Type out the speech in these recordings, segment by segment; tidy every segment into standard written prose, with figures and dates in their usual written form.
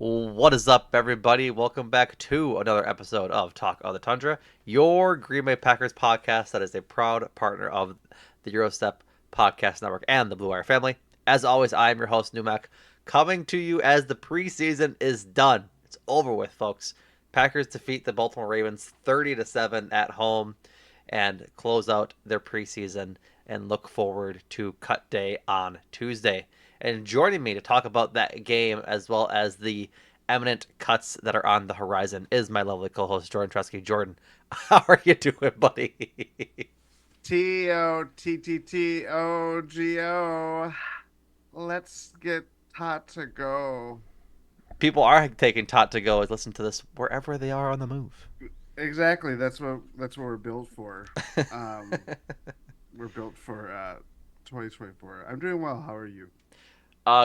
What is up, everybody? Welcome back to another episode of Talk of the Tundra, your Green Bay Packers podcast that is a proud partner of the Eurostep Podcast Network and the Blue Wire family. As always, I am your host, Numac, coming to you as the preseason is done. It's over with, folks. Packers defeat the Baltimore Ravens 30-7 at home and close out their preseason and look forward to cut day on Tuesday. And joining me to talk about that game as well as the eminent cuts that are on the horizon is my lovely co-host Jordan Tresky. Jordan, how are you doing, buddy? Tottogo. Let's get hot to go. People are taking Tot to go and listen to this wherever they are on the move. Exactly. That's what we're built for. Um, we're built for 2024. I'm doing well. How are you?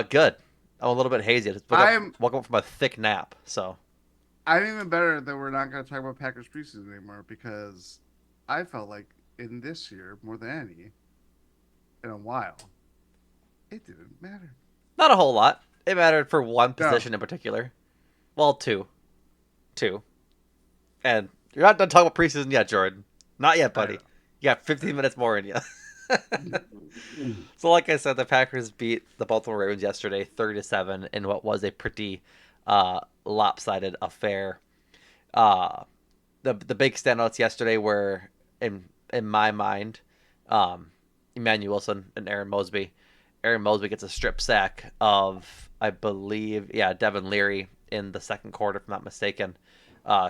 Good. I'm a little bit hazy. I just I'm woke up from a thick nap, so I'm even better that we're not going to talk about Packers preseason anymore because I felt like in this year more than any in a while it didn't matter. not a whole lot. It mattered for one No, position in particular. Well, two. And you're not done talking about preseason yet, Jordan. Not yet, I buddy. You got 15 minutes more in you. know. So, like I said, the Packers beat the Baltimore Ravens yesterday, 30-7, in what was a pretty lopsided affair. Uh, the big standouts yesterday were, in my mind, um, Emmanuel Wilson and Aaron Mosby. Aaron Mosby gets a strip sack of, I believe, yeah, Devin Leary in the second quarter, if I'm not mistaken.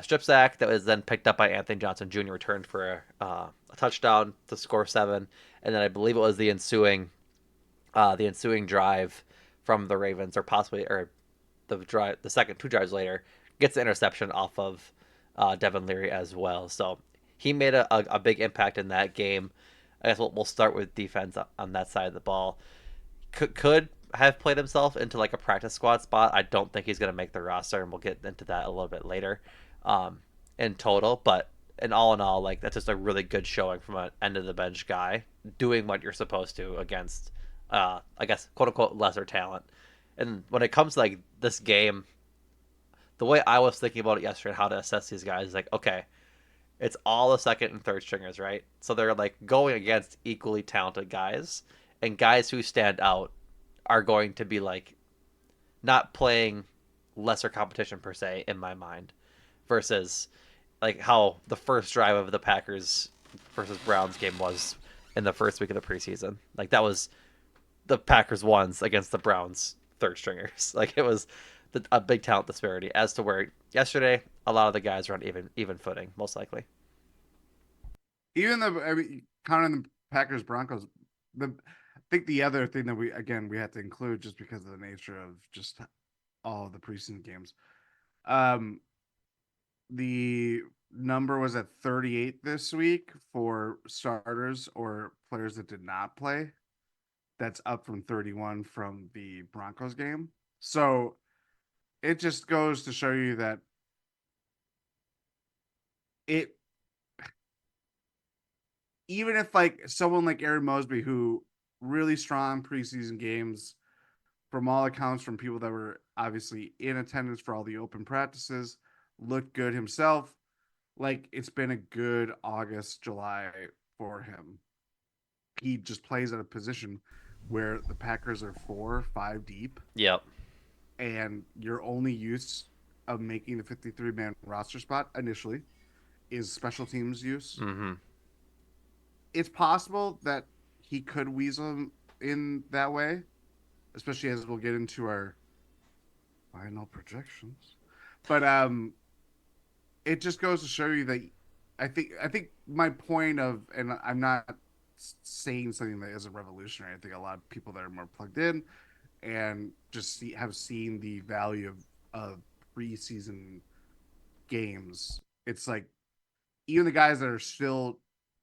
Strip sack that was then picked up by Anthony Johnson Jr. returned for a touchdown to score 7, and then I believe it was the ensuing drive from the Ravens, or possibly or the second two drives later, gets the interception off of Devin Leary as well. So he made a big impact in that game. I guess we'll start with defense on that side of the ball. Could have played himself into like a practice squad spot. I don't think he's going to make the roster, and we'll get into that a little bit later um, in total. But in all, like that's just a really good showing from an end of the bench guy doing what you're supposed to against, I guess, quote unquote, lesser talent. And when it comes to like this game, the way I was thinking about it yesterday and how to assess these guys is like, okay, it's all the second and third stringers, right? So they're like going against equally talented guys, and guys who stand out are going to be like not playing lesser competition per se in my mind versus like how the first drive of the Packers versus Browns game was in the first week of the preseason. Like that was the Packers ones against the Browns third stringers. Like it was a big talent disparity as to where yesterday a lot of the guys were on even footing, most likely. Even the I mean, counting the Packers Broncos, I think the other thing that we had to include just because of the nature of just all of the preseason games, um, the number was at 38 this week for starters or players that did not play. That's up from 31 from the Broncos game. So it just goes to show you that it even if like someone like Aaron Mosby, who really strong preseason games from all accounts, from people that were obviously in attendance for all the open practices, looked good himself. Like it's been a good August, July for him. He just plays at a position where the Packers are 4, 5 deep, Yep. and your only use of making the 53-man roster spot initially is special teams use. Mm-hmm. It's possible that he could weasel him in that way, especially as we'll get into our final projections. But it just goes to show you that I think my point of, and I'm not saying something that isn't revolutionary. I think a lot of people that are more plugged in and just have seen the value of preseason games. It's like even the guys that are still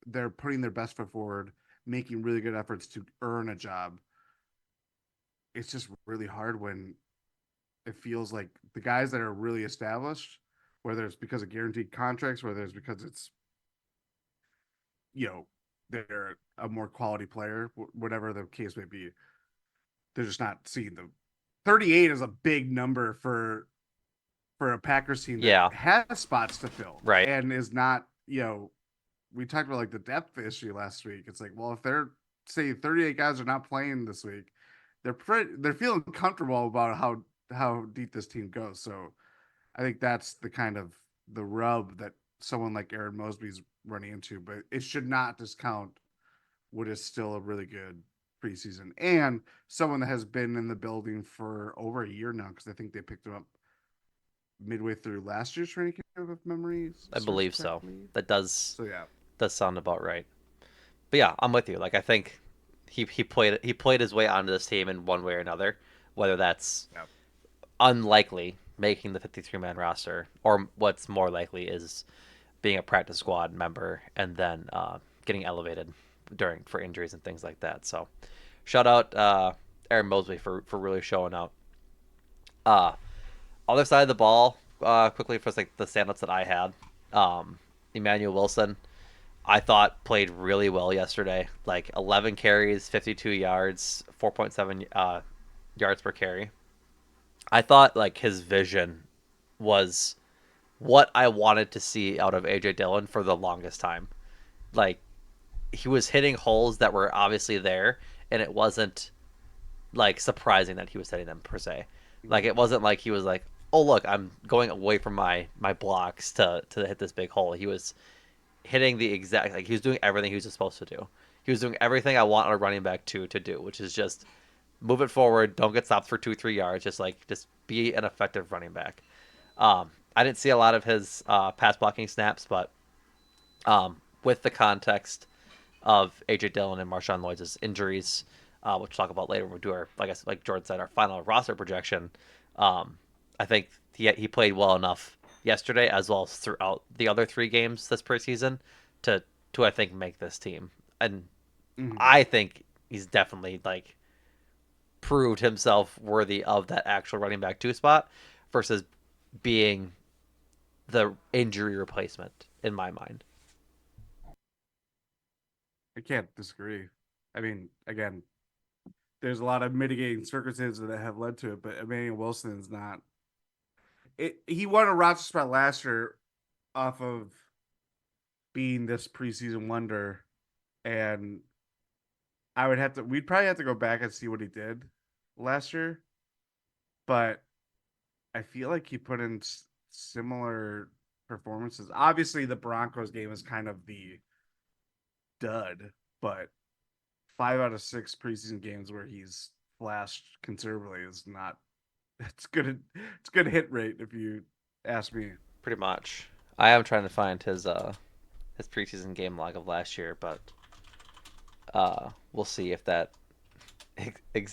they're putting their best foot forward, making really good efforts to earn a job. It's just really hard when it feels like the guys that are really established, whether it's because of guaranteed contracts, whether it's because it's you know they're a more quality player, whatever the case may be, they're just not seeing the 38 is a big number for. for a Packers team that Yeah, has spots to fill right. and is not, we talked about like the depth issue last week. It's like, well, if they're say 38 guys are not playing this week, they're feeling comfortable about how deep this team goes. So I think that's the kind of the rub that someone like Aaron Mosby's running into, but it should not discount what is still a really good preseason and someone that has been in the building for over a year now because I think they picked him up midway through last year's training camp, if memory I serves believe so. correctly. That So yeah, does sound about right. But yeah, I'm with you. Like I think he played his way onto this team in one way or another, whether that's yeah, unlikely making the 53 man roster, or what's more likely is being a practice squad member and then getting elevated during for injuries and things like that. So shout out Aaron Mosley for really showing out. Uh, Other side of the ball, quickly for like the standouts that I had. Emmanuel Wilson, I thought played really well yesterday. Like 11 carries, 52 yards, 4.7 yards per carry. I thought like his vision was what I wanted to see out of AJ Dillon for the longest time. Like he was hitting holes that were obviously there, and it wasn't like surprising that he was hitting them per se. Like mm-hmm. it wasn't like he was like, oh look, I'm going away from my blocks to hit this big hole. He was hitting the exact like he was doing everything he was supposed to do. He was doing everything I want a running back to do, which is just move it forward, don't get stopped for 2 3 yards, just be an effective running back. I didn't see a lot of his pass blocking snaps, but with the context of AJ Dillon and Marshawn Lloyd's injuries, which we'll talk about later when we do our, like I said, like Jordan said, our final roster projection. Um, I think he played well enough yesterday as well as throughout the other 3 games this preseason to I think make this team, and Mm-hmm. I think he's definitely like proved himself worthy of that actual running back 2 spot versus being the injury replacement in my mind. I can't disagree. I mean, again, there's a lot of mitigating circumstances that have led to it, but Emmanuel Wilson is not. He won a roster spot last year off of being this preseason wonder, and we'd probably have to go back and see what he did last year, but I feel like he put in similar performances. Obviously, the Broncos game is kind of the dud, but 5 out of 6 preseason games where he's flashed considerably is not. It's good. It's good hit rate if you ask me. Pretty much. I am trying to find his preseason game log of last year, but we'll see if that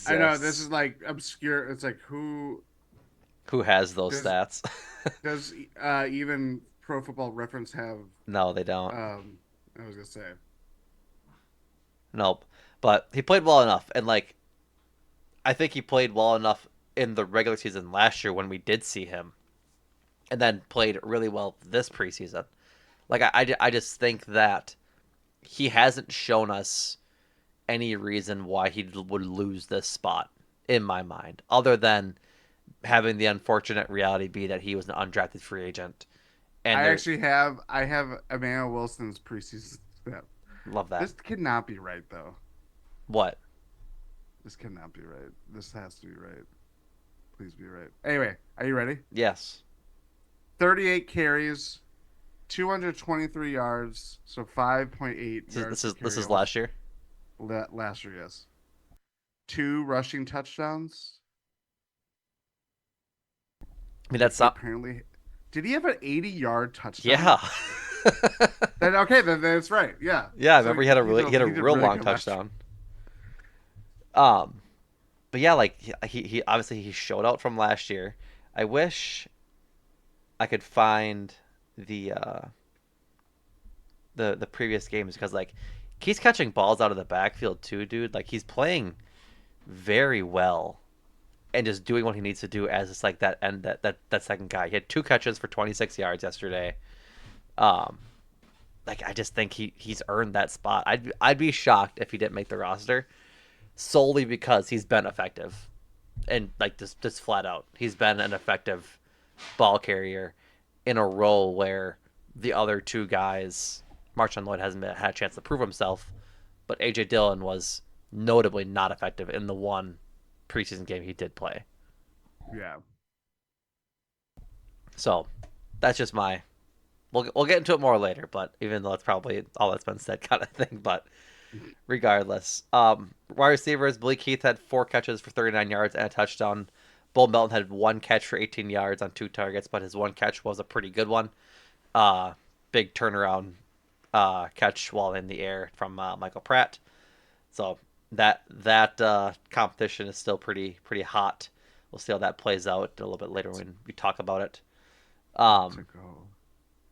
I know this is exists. like obscure. It's like who Who has those does stats? does even Pro Football Reference have? No, they don't. Um, I was gonna say Nope. But he played well enough, and like I think he played well enough in the regular season last year when we did see him, and then played really well this preseason. Like I just think that he hasn't shown us any reason why he would lose this spot in my mind, other than having the unfortunate reality be that he was an undrafted free agent. And there, I have Emmanuel Wilson's preseason stat. love that. This cannot be right though. What? This cannot be right. This has to be right. Please be right. Anyway, are you ready? Yes. 38 carries, 223 yards, so 5.8 This is yards this per is this carry. is Almost last year. last year, yes. 2 rushing touchdowns. I mean That that's he not. apparently did he have an 80-yard touchdown? Yeah. Then okay, then that's right. Yeah. Yeah. I So remember he had a he did real really long good last year. touchdown. Um, but yeah, like he obviously he showed out from last year. I wish I could find the the previous games because like he's catching balls out of the backfield too, dude. Like he's playing very well and just doing what he needs to do as just like that end that second guy. He had 2 catches for 26 yards yesterday. Um, like I just think he's earned that spot. I'd be shocked if he didn't make the roster solely because he's been effective and like just flat out he's been an effective ball carrier in a role where the other two guys, Marshawn Lloyd hasn't had a chance to prove himself, but AJ Dillon was notably not effective in the one preseason game he did play. Yeah. So that's just my. We'll get into it more later, but even though it's probably all that's been said, kind of thing. But regardless, wide receivers, Malik Heath had 4 catches for 39 yards and a touchdown. Bull Melton had 1 catch for 18 yards on 2 targets, but his 1 catch was a pretty good one. Uh, Big turnaround catch while in the air from Michael Pratt. So that competition is still pretty hot. We'll see how that plays out a little bit later when we talk about it. Hot to Um, go.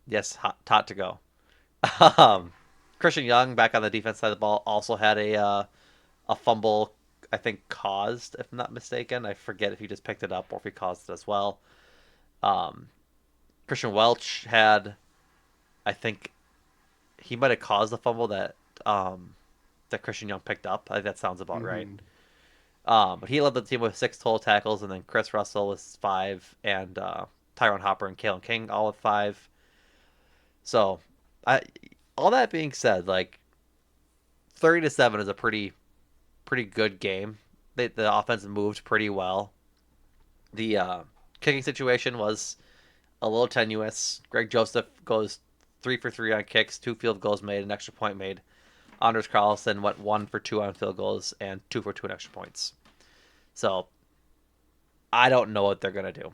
yes, hot to go. Um, Christian Young back on the defense side of the ball also had a fumble, I think caused, if I'm not mistaken. I forget if he just picked it up or if he caused it as well. Um, Christian Welch had, I think he might have caused the fumble um, that Christian Young picked up. I think that sounds about right. Mm-hmm. But he led the team with 6 total tackles, and then Chris Russell was 5, and Tyrone Hopper and Kalen King all with 5. So, I all that being said, like 30-7 is a pretty good game. The offense moved pretty well. The kicking situation was a little tenuous. Greg Joseph goes 3 for 3 on kicks, 2 field goals made, an extra point made. Anders Carlson went 1 for 2 on field goals and 2 for 2 on extra points. So I don't know what they're gonna do.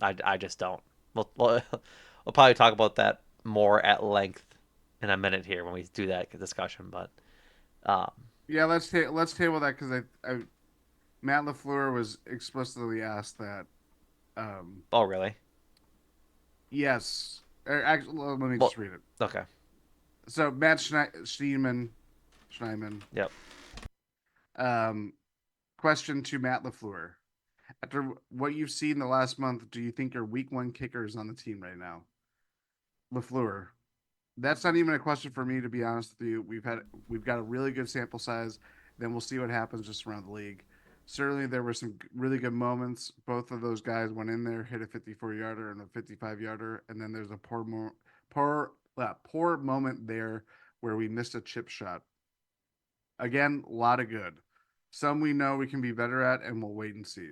I just don't. We'll probably talk about that more at length in a minute here when we do that discussion. But um, Yeah, let's table that because I Matt LaFleur was explicitly asked that. Um, oh really? yes, actually, let me Well, just read it. okay. So Matt Schneidman, Yep. um, question to Matt LaFleur: after what you've seen the last month, do you think your week one kicker is on the team right now? LaFleur, that's not even a question for me to be honest with you. We've got a really good sample size. Then we'll see what happens just around the league. Certainly, there were some really good moments. Both of those guys went in there, hit a 54-yarder and a 55-yarder, and then there's a poor moment there where we missed a chip shot. Again, a lot of good. Some we know we can be better at, and we'll wait and see.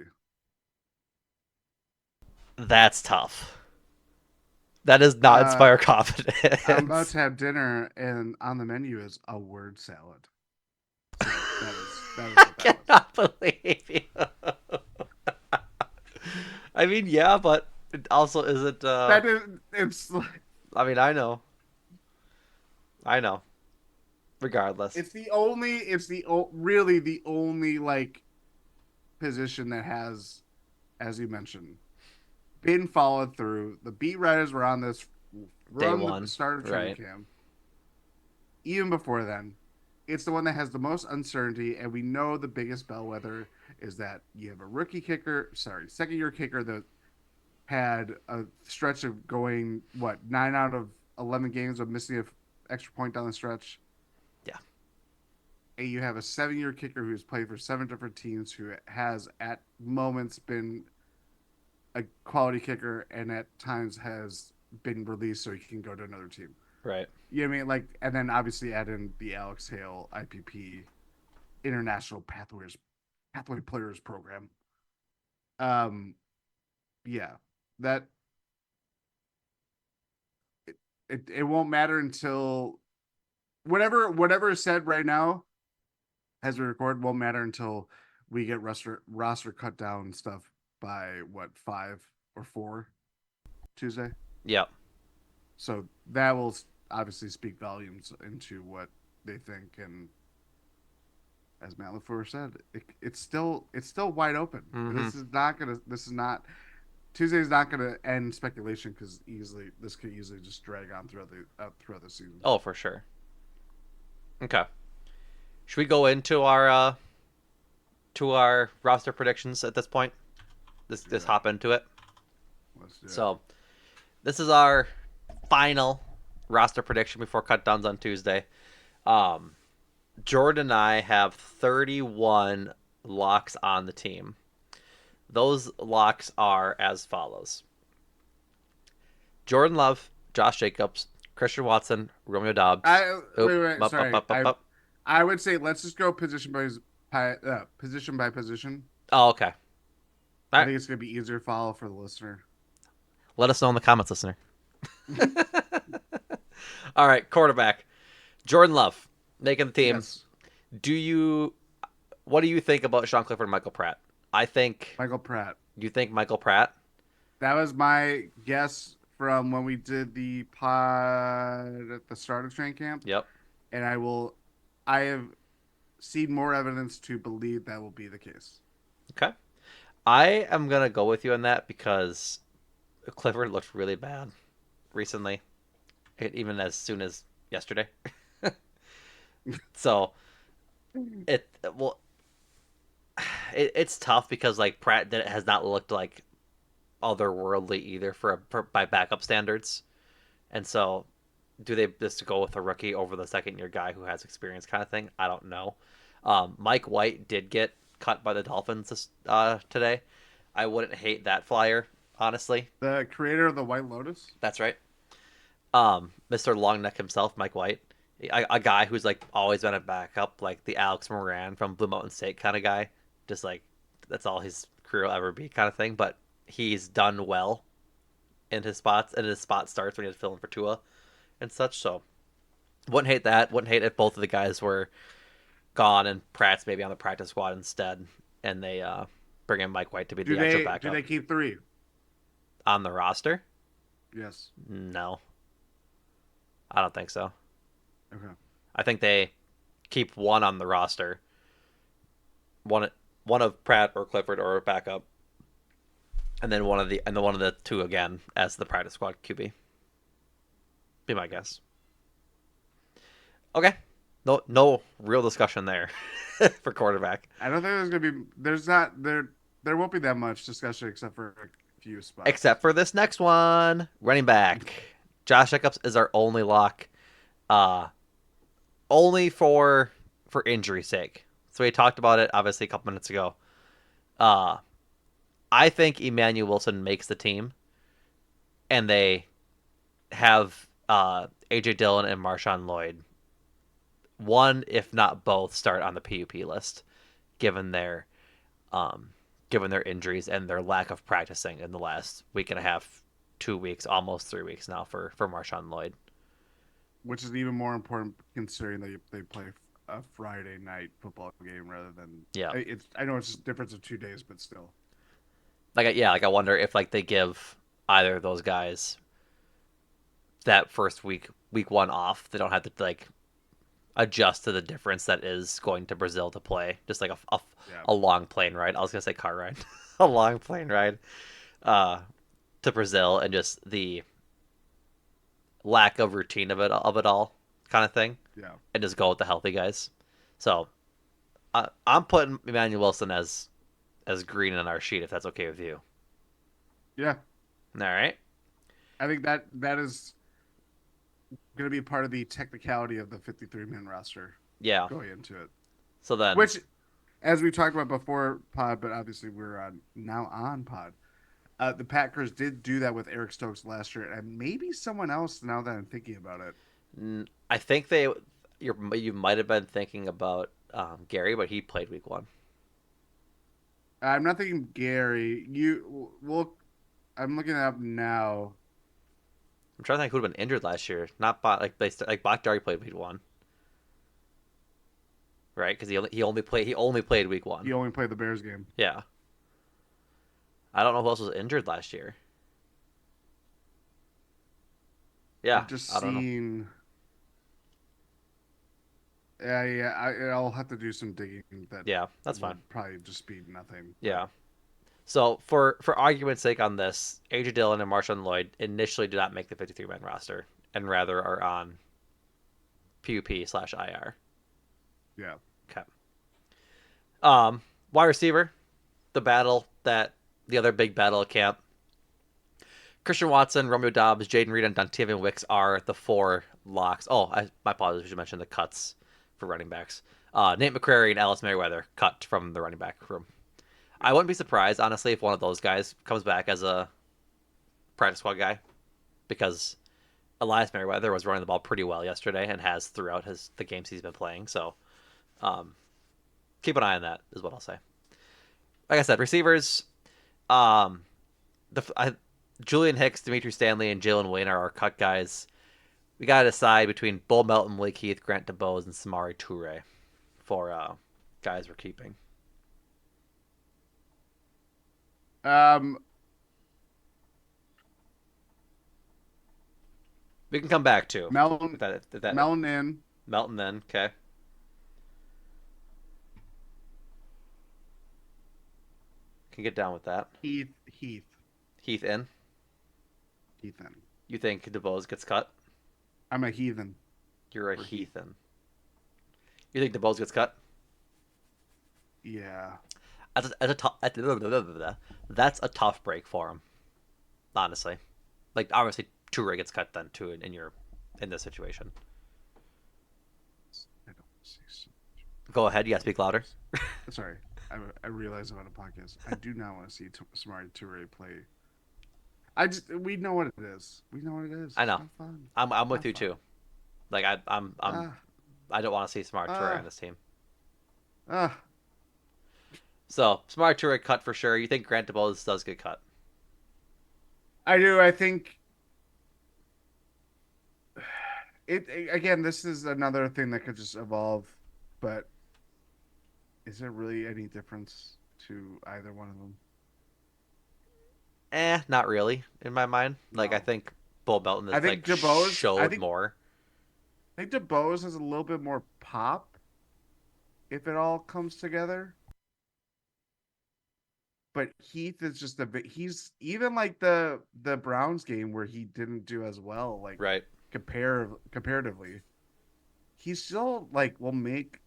That's tough. That does not Uh, inspire I'm about confidence. to have dinner, and on the menu is a word salad. So that is I what that was. cannot believe you. I mean, yeah, but it also isn't. That is it's I mean, I know. Regardless, really the only like position that has, as you mentioned, been followed through. The beat writers were on this day from the one, start of training right? camp. Even before then, it's the one that has the most uncertainty, and we know the biggest bellwether is that you have a rookie kicker, sorry, second year kicker that had a stretch of going what 9 out of 11 games of missing an extra point down the stretch. Yeah, And you have a 7 year kicker who's played for 7 different teams who has at moments been a quality kicker and at times has been released so he can go to another team. right. You know what I mean? Like, and then obviously add in the Alex Hale IPP International Pathway Players Program. Um, yeah, that it won't matter until whatever is said right now as we record won't matter until we get roster cut down stuff by what 5 or 4 Tuesday. Yep. So that will obviously speak volumes into what they think. And as Matt LaFleur said, it's still wide open. Mm-hmm. This is not Tuesday's not gonna end speculation because this could easily just drag on throughout the season. Oh, for sure. Okay. Should we go into our roster predictions at this point? Just Yeah, hop into it. let's do it. So this is our final roster prediction before cutdowns on Tuesday. Um, Jordan and I have 31 locks on the team. Those locks are as follows: Jordan Love, Josh Jacobs, Christian Watson, Romeo Dobbs. I Oop, wait, up, up, sorry. up, up, up. I would say let's just go position by position. Oh, okay. All I right. think it's gonna be easier to follow for the listener. Let us know in the comments, listener. All right, quarterback. Jordan Love making the team. Yes, Do you? What do you think about Sean Clifford and Michael Pratt? I think Michael Pratt. you think Michael Pratt. That was my guess from when we did the pod at the start of training camp, Yep. and I have seen more evidence to believe that will be the case. Okay. I am gonna go with you on that because Clifford looked really bad recently, even as soon as yesterday. So it well, it's tough because like Pratt has not looked like otherworldly either by backup standards, and so do they just go with a rookie over the second year guy who has experience kind of thing? I don't know. Mike White did get cut by the Dolphins today. I wouldn't hate that flyer, honestly. The creator of the White Lotus. That's right. Mr. Longneck himself, Mike White, a guy who's like always been a backup, like the Alex Moran from Blue Mountain State kind of guy. Just like that's all his career will ever be, kind of thing. But he's done well in his spots, and his spot starts when he was filling for Tua and such. So wouldn't hate that. Wouldn't hate if both of the guys were gone and Pratt's maybe on the practice squad instead, and they bring in Mike White to be Do the actual they backup keep three? on the roster. Yes. No, I don't think so. Okay. I think they keep one on the roster, one one of Pratt or Clifford or a backup, and then one of the two again as the practice squad QB. Be my guess. Okay, no real discussion there for quarterback, I don't think there's gonna be. There's not there. There won't be that much discussion except for a few spots. except for this next one, running back. Josh Jacobs is our only lock, uh, only for injury sake. So we talked about it obviously a couple minutes ago. Uh, I think Emmanuel Wilson makes the team, and they have AJ Dillon and Marshawn Lloyd, one if not both, start on the PUP list, given their um, given their injuries and their lack of practicing in the last week and a half, 2 weeks, almost 3 weeks now for Marshawn Lloyd. Which is even more important considering they play a Friday night football game rather than Yeah, it's. I know it's just a difference of 2 days, but still. like I wonder if like they give either of those guys that first week one off. They don't have to like adjust to the difference that is going to Brazil to play. Just like Yeah. a long plane ride. I was gonna say car ride, a long plane ride uh, to Brazil, and just the lack of routine of it all kind of thing, Yeah. and just go with the healthy guys. So I'm putting Emmanuel Wilson as green on our sheet if that's okay with you. Yeah. All right. I think that is going to be part of the technicality of the 53-man roster Yeah. going into it. So then, Which, as we talked about before, pod, but obviously we're now on pod. The Packers did do that with Eric Stokes last year, and maybe someone else. Now that I'm thinking about it, I think you might have been thinking about Gary, but he played week one. I'm not thinking Gary. I'm looking it up now. I'm trying to think who'd have been injured last year. Not like Bakhtiari played week one, right? Because he only played week one. He only played the Bears game. Yeah, I don't know who else was injured last year. Yeah, I've just I don't know. seen. Yeah. I'll have to do some digging. That Yeah, that's will fine. probably just be nothing. But Yeah. So for argument's sake on this, AJ Dillon and Marshawn Lloyd initially did not make the 53-man roster, and rather are on PUP/IR. yeah, Okay. Wide receiver, the other big battle at camp. Christian Watson, Romeo Dobbs, Jaden Reed, and Dontavian Wicks are the four locks. Oh, my apologies. We should mention the cuts for running backs. Nate McCrary and Alice Merriweather cut from the running back room. I wouldn't be surprised, honestly, if one of those guys comes back as a practice squad guy because Elias Merriweather was running the ball pretty well yesterday and has throughout the games he's been playing. So um, keep an eye on that, is what I'll say. Like I said, receivers, um, Julian Hicks, Dimitri Stanley, and Jalen Wayne are our cut guys. We got to decide between Bull Melton, Malik Heath, Grant DeBose, and Samari Toure for guys we're keeping. Um, We can come back to Melon, if that Melon in Melton then. Okay, can get down with that. Heath, Heath in. Heathen. You think DeBose gets cut? I'm a heathen You're a for Heath. Heath in. You think DeBose gets cut? Yeah. That's a tough break for him, honestly. Like obviously Toure gets cut then too in this situation. I don't see. Go ahead, yeah, speak louder. Sorry, I realize I'm on a podcast. I do not want to see Samari Toure play. We know what it is. We know what it is. I It's know. not fun. I'm It's with not you fun. too. Like Ah, I don't want to see Smart Toure on ah, this team. ah. So Smart Toure cut for sure. You think Grant DeBose does get cut? I do. I think again. This is another thing that could just evolve, but is there really any difference to either one of them? Not really in my mind. Like I No. think Bull Belton I is think like DeBose. showed more. I think DeBose has a little bit more pop if it all comes together. But Heath is just a bit. He's even like the Browns game where he didn't do as well, like Right. comparatively. He still like will make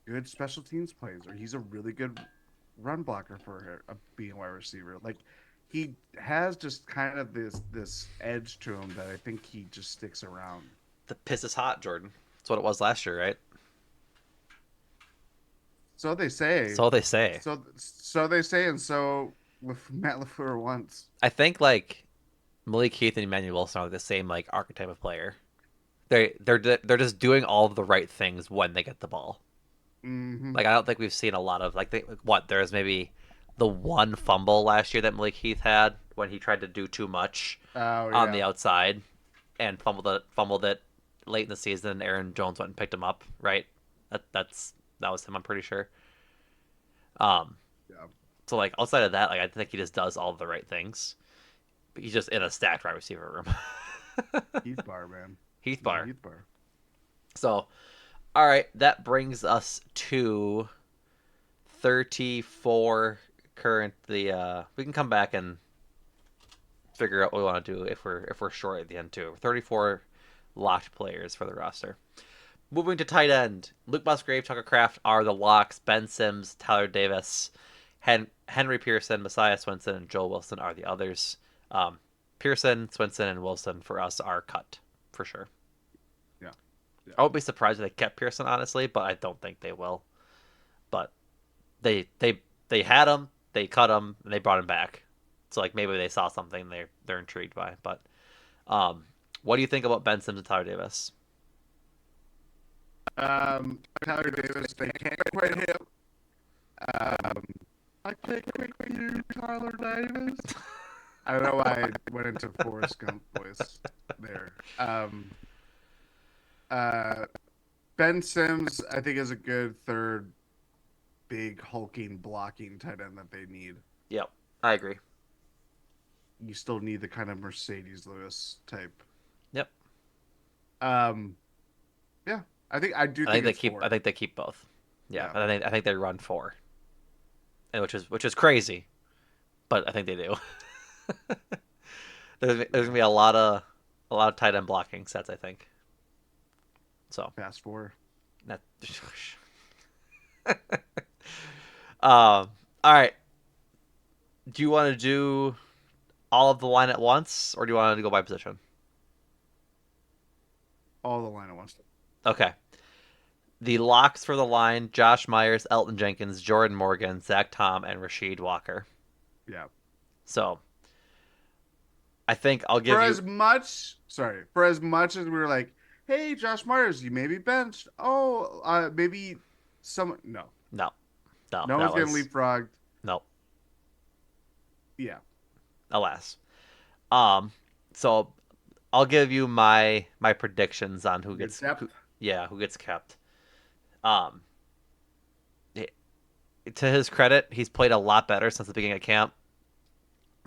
good special teams plays, or he's a really good run blocker for being a wide receiver. Like he has just kind of this edge to him that I think he just sticks around. The piss is hot, Jordan. That's what it was last year, right? So they say. So they say. So they say, and so Matt LaFleur once. I think like Malik Heath and Emmanuel Wilson are the same like archetype of player. They're just doing all of the right things when they get the ball. Hmm. Like I don't think we've seen a lot of what there's maybe the one fumble last year that Malik Heath had when he tried to do too much Oh on yeah, the outside and fumbled it late in the season. And Aaron Jones went and picked him up. Right, that was him. I'm pretty sure. Um, yeah. so like outside of that, like I think he just does all of the right things. But he's just in a stacked wide receiver room. Heath Bar, man. Heath He's a Bar. Heath Bar. So all right, that brings us to 34 currently. We can come back and figure out what we want to do if we're short at the end too. 34 locked players for the roster. Moving to tight end, Luke Musgrave, Tucker Kraft are the locks. Ben Sims, Tyler Davis, Henry Pearson, Messiah Swinson, and Joel Wilson are the others. Pearson, Swinson, and Wilson for us are cut for sure. Yeah, yeah. I won't be surprised if they kept Pearson honestly, but I don't think they will. But they had him, they cut him, and they brought him back. So like maybe they saw something they're intrigued by. But um, what do you think about Ben Sims and Tyler Davis? Tyler Davis, they can't quit him. Um, I can't quit you, Tyler Davis. I don't know why I went into Forrest Gump voice there. Uh, Ben Sims, I think, is a good third, big hulking blocking tight end that they need. Yep, I agree. You still need the kind of Mercedes Lewis type. Yep, Um, yeah, I do I think think they it's keep. I four. think they keep both. Yeah, Yeah, I think they run four, and which is crazy, but I think they do. There's gonna yeah. be a lot of tight end blocking sets. I think so. Fast four. That, all right. Do you want to do all of the line at once, or do you want to go by position? All the line at once. Okay. The locks for the line: Josh Myers, Elton Jenkins, Jordan Morgan, Zach Tom, and Rasheed Walker. Yeah. So I think I'll For give you as much, sorry, for as much as we were like, hey, Josh Myers, you may be benched. Oh, maybe some. No, no, no. no That one's getting was leapfrogged. no. Yeah. Alas. Um. So I'll give you my predictions on Your depth. who gets kept. Um. To his credit, he's played a lot better since the beginning of camp.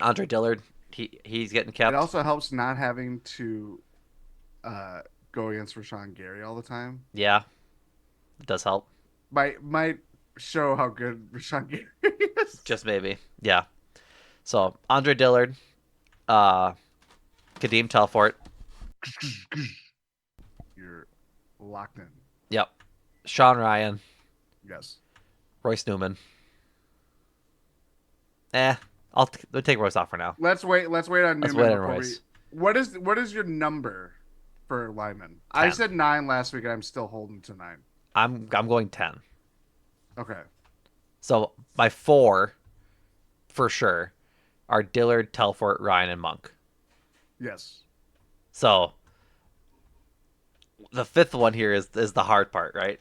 Andre Dillard, he's getting It kept. also helps not having to uh, go against Rashawn Gary all the time. Yeah, it does help. Might show how good Rashawn Gary is. Just maybe. Yeah. So Andre Dillard, uh, Kadeem Telfort. You're locked in. Yep. Sean Ryan, Yes. Royce Newman. We'll take Royce off for now. Let's wait. Let's wait on Let's Newman wait on before we. Royce. What is your number for Lyman? I 10. said 9 last week, and I'm still holding to 9. I'm going 10. Okay. So my four for sure are Dillard, Telfort, Ryan, and Monk. Yes. So the fifth one here is the hard part, right?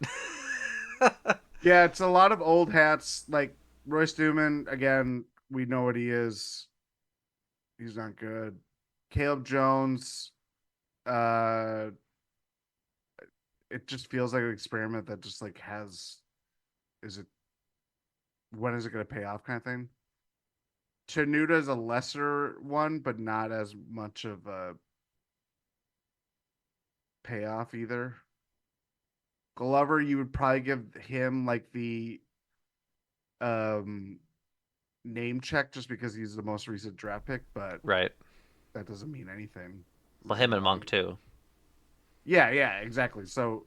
Yeah, it's a lot of old hats. Like Royce Newman, again, we know what he is. He's not good. Caleb Jones, uh, it just feels like an experiment that just like has, is it, when is it going to pay off kind of thing? Tenuta is a lesser one, but not as much of a payoff either. Glover, you would probably give him like the um name check just because he's the most recent draft pick, but Right. that doesn't mean anything. Well, Too him and Monk long. too. Yeah, yeah, exactly. So,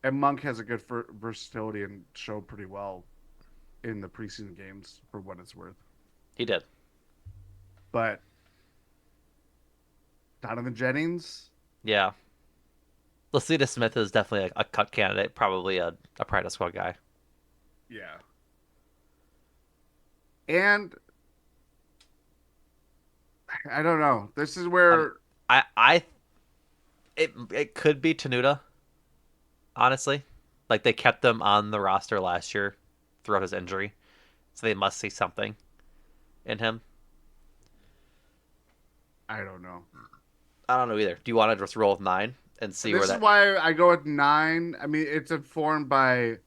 and Monk has a good versatility and showed pretty well in the preseason games for what it's worth. He did. But Donovan Jennings, Yeah. Lacita Smith is definitely a cut candidate, probably a practice squad guy. yeah. And I don't know. This is Um, where I it could be Tenuta, honestly. Like they kept him on the roster last year throughout his injury, so they must see something in him. I don't know. I don't know either. Do you want to just roll with 9 and see where This is that? why I go with 9. I mean, it's informed by.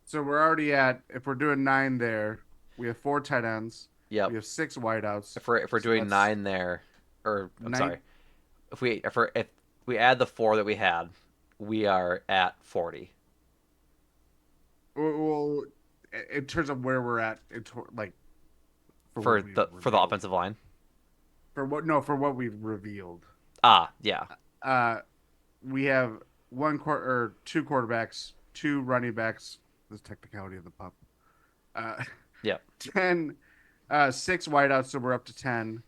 So we're already at, if we're doing 9 there, we have 4 tight ends. Yep. We have 6 wideouts. If we're So doing that's 9 there, or I'm sorry, 9. if we add the 4 that we had, we are at 40 Well, in terms of where we're at, like for what for we've the revealed. offensive line. For what we've revealed. Ah, yeah. Uh, we have 2 quarterbacks, 2 running backs. This technicality of the pup. Uh, Yep. 10, 6 wideouts, so we're up to 10.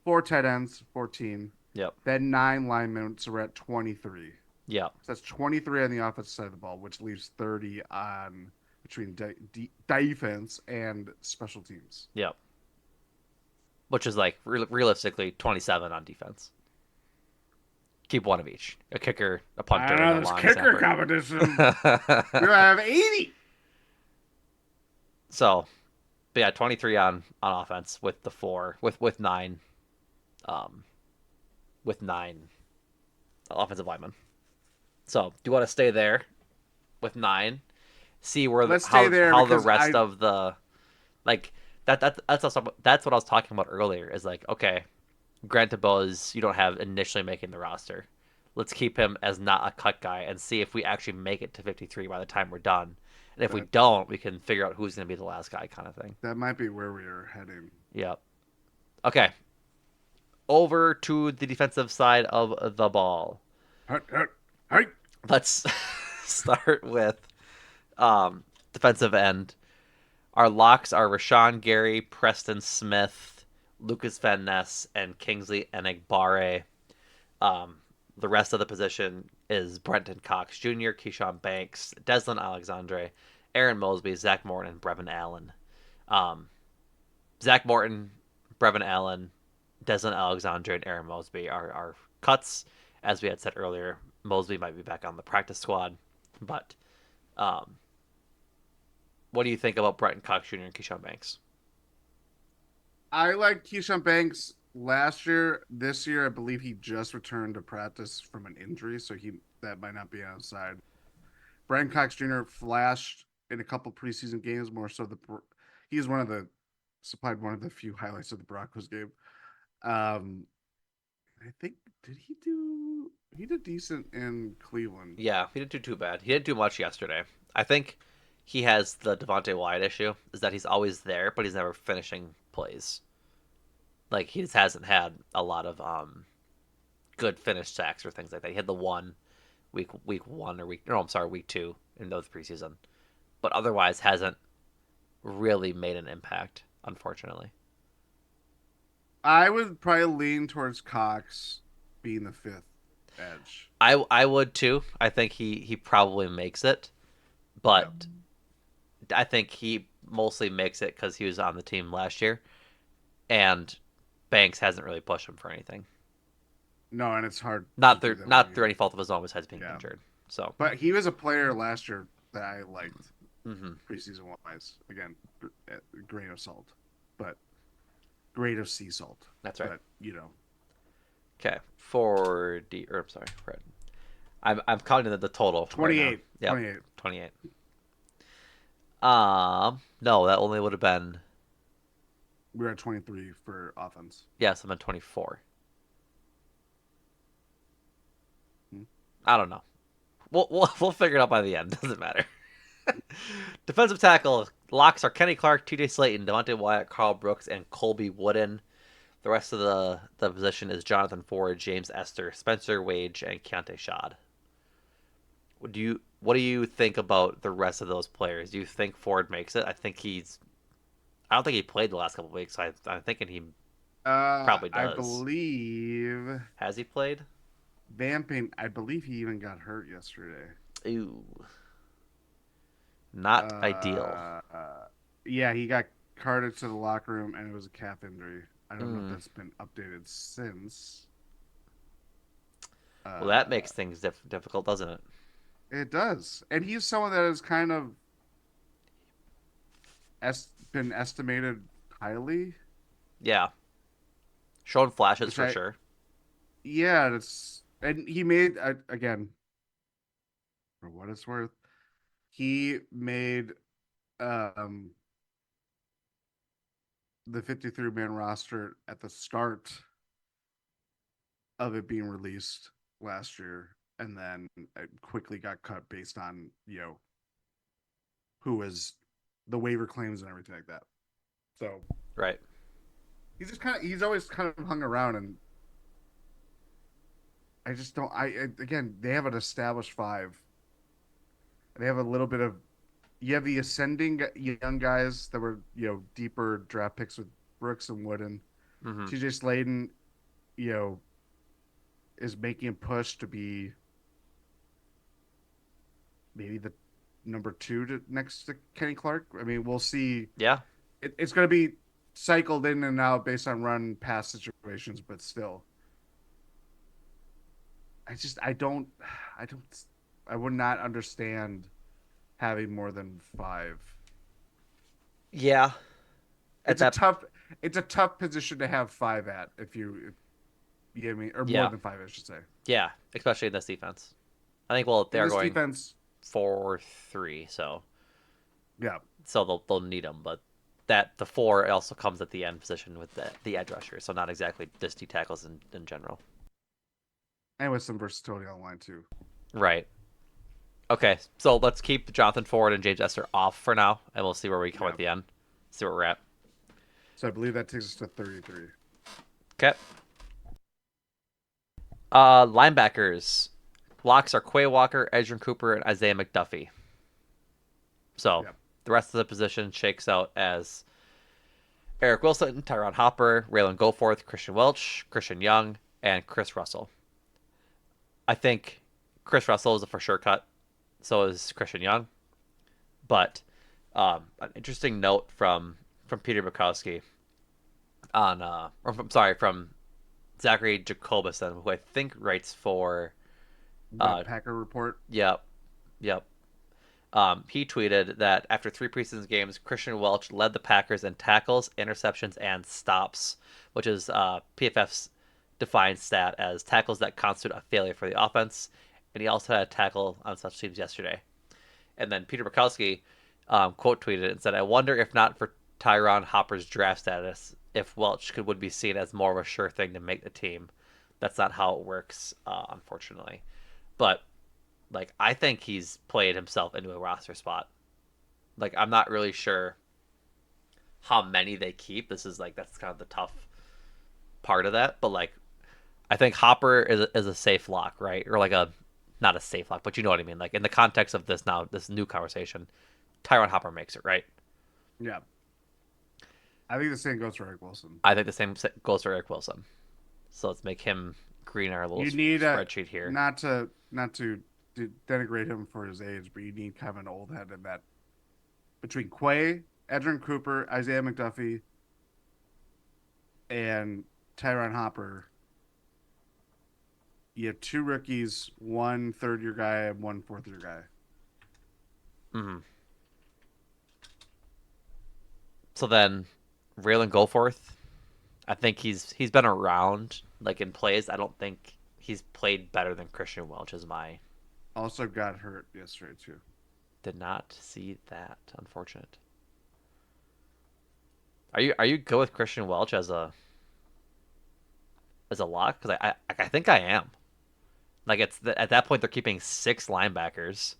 4 tight ends, 14. Yep. Then 9 linemen, so we're at 23. Yep. So that's 23 on the offensive side of the ball, which leaves 30 on between defense and special teams. Yep. Which is like realistically 27 on defense. Keep one of each: a kicker, a I punter, don't and know a this long kicker snapper. competition. We have 80. So, but yeah, 23 on offense with the 4 with 9, um, with 9 offensive linemen. So, do you want to stay there with 9? See where Let's stay there how the because rest of the like that's also that's what I was talking about earlier. Is like, okay, granted, Buzz, you don't have initially making the roster. Let's keep him as not a cut guy and see if we actually make it to 53 by the time we're done. And if we that don't, we can figure out who's going to be the last guy, kind of thing. that might be where we are heading. Yep. Okay. Over to the defensive side of the ball. Hut, hut, hut. Let's start with defensive end. Our locks are Rashawn Gary, Preston Smith, Lucas Van Ness, and Kingsley Enagbare. Um, the rest of the position, is Brenton Cox Jr., Keyshawn Banks, Deslin Alexandre, Aaron Mosby, Zach Morton, and Brevin Allen. Um, Zach Morton, Brevin Allen, Deslin Alexandre, and Aaron Mosby are cuts. As we had said earlier, Mosby might be back on the practice squad. But um, what do you think about Brenton Cox Jr. and Keyshawn Banks? I like Keyshawn Banks last year. This year, I believe he just returned to practice from an injury, so he that might not be outside. Brian Cox Jr. flashed in a couple preseason games, more so he is one of the supplied one of the few highlights of the Broncos game. Um, I think he did decent in Cleveland. Yeah, he didn't do too bad. He didn't do much yesterday. I think he has the Devontae Wyatt issue, is that he's always there, but he's never finishing plays. Like he just hasn't had a lot of good finished sacks or things like that. He had the one week one or week no, I'm sorry, week two in those preseason, but otherwise hasn't really made an impact, unfortunately. I would probably lean towards Cox being the fifth edge. I would too. I think he probably makes it, Yep. but I think he mostly makes it because he was on the team last year, and Banks hasn't really pushed him for anything. No, and it's hard to Not do through that when not you. through any fault of his own, besides being Yeah, injured. So, but he was a player last year that I liked mm-hmm. preseason wise. Again, grain of salt, but grain of sea salt. That's right. But Okay, for D. Or I'm sorry, Fred. I'm counting the total right now. 28, Yep, 28. 28. No, that only would have been We were at 23 for offense. yes, I'm at 24. Hmm. I don't know. We'll figure it out by the end. Doesn't matter. Defensive tackle locks are Kenny Clark, T.J. Slayton, Devontae Wyatt, Carl Brooks, and Colby Wooden. The rest of the position is Jonathan Ford, James Esther, Spencer Wage, and Keontae Shad. What do you think about the rest of those players? Do you think Ford makes it? I don't think he played the last couple of weeks, so I'm thinking he probably I does. believe Has he played? Vamping. I believe he even got hurt yesterday. Ooh, not ideal. Uh, uh, yeah, he got carted to the locker room, and it was a calf injury. I don't know if Mm. that's been updated since. Well, that Uh, makes things difficult, doesn't it? it does, and he's someone that has kind of been estimated highly, Yeah, showing flashes which for sure. yeah, that's and he made again for what it's worth, he made um the 53 man roster at the start of it being released last year, and then it quickly got cut based on who was the waiver claims and everything like that. So Right. he's always kind of hung around, and I just don't. Again, they have an established five. They have a little bit of you have the ascending young guys that were deeper draft picks with Brooks and Wooden. Mm-hmm. TJ Sladen, you know, is making a push to be maybe the number two next to Kenny Clark. I mean, we'll see. Yeah. It's going to be cycled in and out based on run pass situations, but still, I don't, I would not understand having more than five. Yeah. At It's a that. tough, it's a tough position to have five at if you get me, or more Yeah. than five, I should say. Yeah. Especially in this defense. I think. Well, they In are this going defense, 4-3, yeah, so they'll need them, but that the four also comes at the end position with the edge rusher, so not exactly just D tackles in general. and with some versatility on the line too. Right. Okay, so let's keep Jonathan Ford and James Esther off for now, and we'll see where we come Yeah. at the end. See where we're at. So I believe that takes us to 33. Okay. Linebackers. Locks are Quay Walker, Edgerrin Cooper, and Isaiah McDuffie. So Yep. the rest of the position shakes out as Eric Wilson, Tyron Hopper, Raylan Goforth, Christian Welch, Christian Young, and Chris Russell. I think Chris Russell is a for sure cut. So is Christian Young. But an interesting note from Peter Bukowski on from Zachary Jacobison, who I think writes for The uh Packer report. yep, yep. He tweeted that after 3 preseason games, Christian Welch led the Packers in tackles, interceptions, and stops, which is PFF's defined stat as tackles that constitute a failure for the offense. And he also had a tackle on such teams yesterday. And then Peter Bukowski quote tweeted and said, "I wonder if not for Tyron Hopper's draft status, if Welch would be seen as more of a sure thing to make the team. That's not how it works, unfortunately. But like, I think he's played himself into a roster spot. Like, I'm not really sure how many they keep. That's kind of the tough part of that. But like, I think Hopper is a safe lock, right? Or like a not a safe lock, but you know what I mean. Like in the context of this new conversation, Tyron Hopper makes it, right? Yeah, I think the same goes for Eric Wilson. I think the same goes for Eric Wilson. So let's make him green our little You need a spreadsheet here. not to denigrate him for his age, but you need kind of an old head in that between Quay, Edgerrin Cooper, Isaiah McDuffie, and Tyron Hopper. You have 2 rookies, 1 third-year guy, and 1 4th-year guy. Mm-hmm. So then, Raylan Goforth, I think he's been around like in plays. I don't think he's played better than Christian Welch. Is my Also got hurt yesterday too. Did not see that. Unfortunate. Are you good with Christian Welch as a lock? Because I think I am. Like at that point they're keeping 6 linebackers,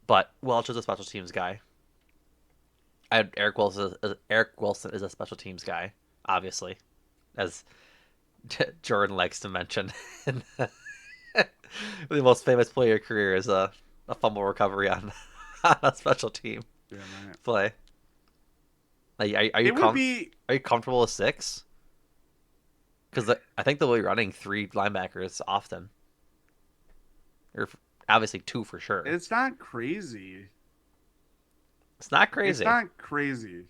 but Welch is a special teams guy. Eric Wilson is a special teams guy, obviously, as Jordan likes to mention. The most famous play of your career is a fumble recovery on a special team Yeah, man. play. Like, It would be are you comfortable with 6? Because I think they'll be running 3 linebackers often, or obviously 2 for sure. it's not crazy. It's not It's crazy. not crazy.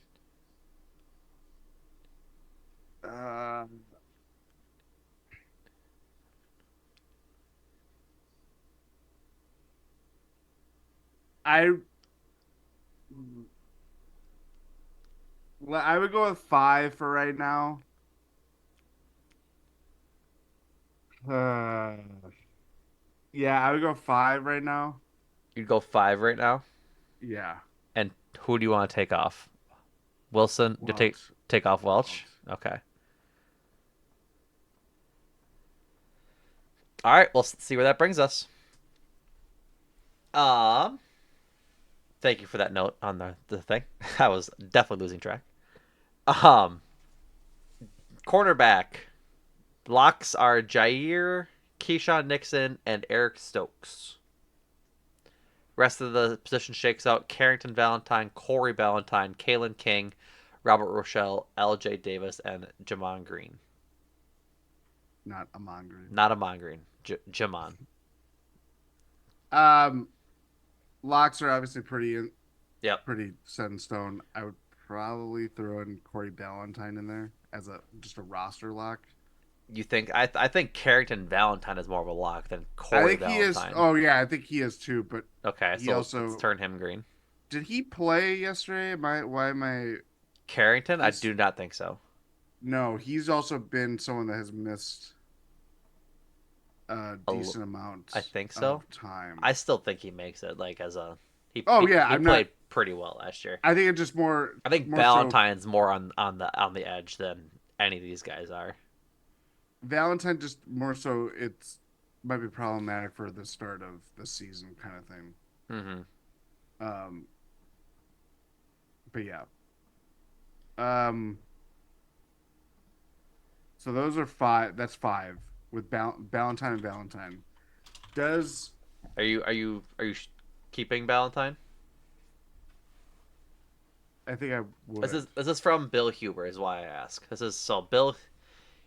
Uh, I I would go with 5 for right now. Uh, yeah, I would go 5 right now. You'd go 5 right now, Yeah, and who do you want to take off? Wilson? You Welch. take off Welch? Welch. Okay. All right. We'll see where that brings us. Um. Thank you for that note on the thing. I was definitely losing track. Um. Cornerback blocks are Jair, Keyshawn Nixon, and Eric Stokes. Rest of the position shakes out Carrington Valentine, Corey Ballantyne, Kalen King, Robert Rochelle, L.J. Davis, and Jamon Green. Not Amon Green. Not Amon Green. Jamon. Um, Locks are obviously Yep. pretty set in stone. I would probably throw in Corey Ballantyne in there as a just a roster lock. You think I think Carrington Valentine is more of a lock than I Corey think he is. Valentine. Oh yeah, I think he is too. But Okay, he so let's also turn him green. did he play yesterday? Why am I? Carrington, I He's do not think so. no. He's also been someone that has missed a A- decent I amount think so. of time. I still think he makes it like as a Oh yeah, he I'm not. played pretty well last year. I think it's just I think more so. Valentine's more on the edge than any of these guys are. Valentine just more so. It's might be problematic for the start of the season kind of thing. Hmm. Um, but yeah. Um, so those are 5. That's 5 with Valentine and Valentine. Does Are you keeping Valentine? I think I would. This is from Bill Huber is why I ask. This is so Bill